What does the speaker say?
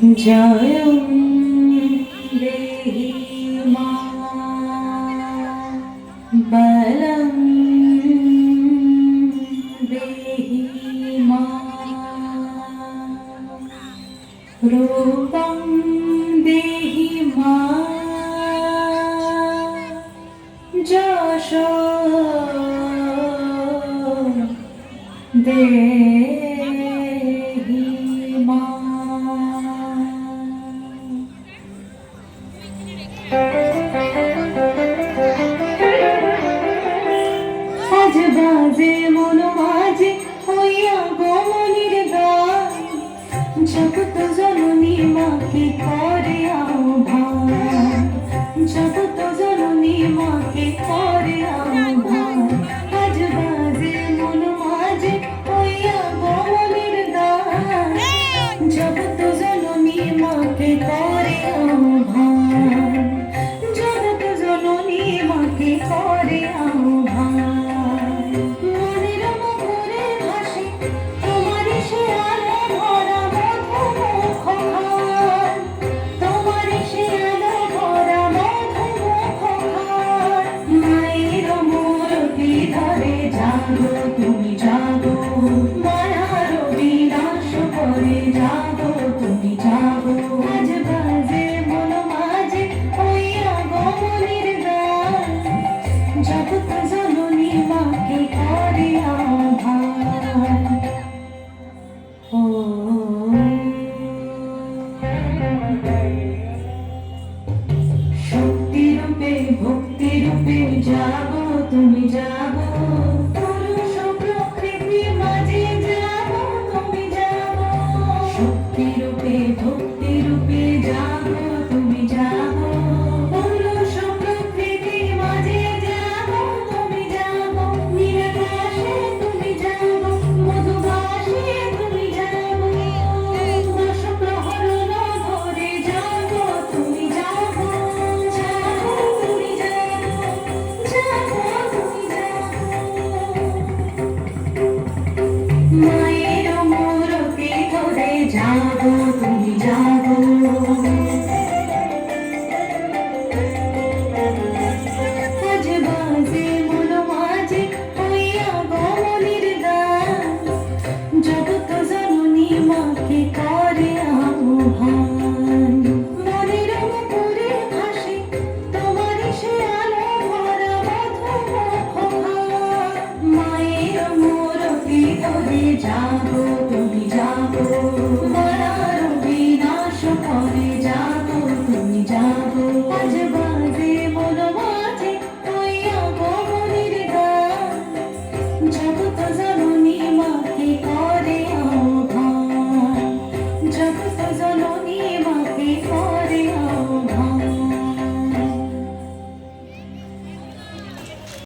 জয়ং দেহি মা বলং দেহি মা রূপং দেহি মা যশ দেহি মা। আজ বাজে মন মাঝে হইয়া গমনের গান, জগৎ জননী মাকে করে আহ্বান, জগৎ জননী মাকে করে আহ্বান। আজ বাজে মন মাঝে হইয়া গমনের গান, জগৎ জননী মাকে করে আহ্বান, জগৎ জননী মাকে করে আহ্বান। মনের মধুরে ভাসে তোমারই সে আলো ভরা মধুমুখ ঘর, তোমারই সে আলো ভরা মধুমুখ ঘর। মায়ের মূর্তি ধরে জাগো তুমি জাগো, মায়ার বিনাশ করে জাগো তুমি জাগো। আজ বাজে মন মাঝে হইয়া গমনের গান, জগৎ জননী মাকে করে আহ্বান। ও শক্তি রূপে ভক্তি রূপে জাগো তুমি জাগো, পুরুষ প্রকৃতি মাঝে জাগো তুমি জাগো। শক্তি রূপে ভক্তি রূপে জাগো তুমি জাগো, পুরুষ প্রকৃতি মাঝে জাগো তুমি জাগো। নিরাকাশে তুমি জাগো, মধুবাসে তুমি জাগো, দশ প্রহরণ ধরে জাগো তুমি জাগো, জাগো তুমি জাগো, জাগো তুমি জাগো। মায়ের মূর্তি ধরে জাগো তুমি জাগো। আজ বাজে মন মাঝে হইয়া গমনের গান, জগৎ জননী মাকে করে আহ্বান। মনের মুখরে ভাসে তোমারই সে আলো ভরা মধুমুখ ঘর। মায়ের মূর্তি ধরে জাগো তুমি জাগো, মায়ার বিনাশ করে জাগো তুমি জাগো। আজ বাজে মন মাঝে হইয়া গমনের গান, জগৎ জননী মাকে করে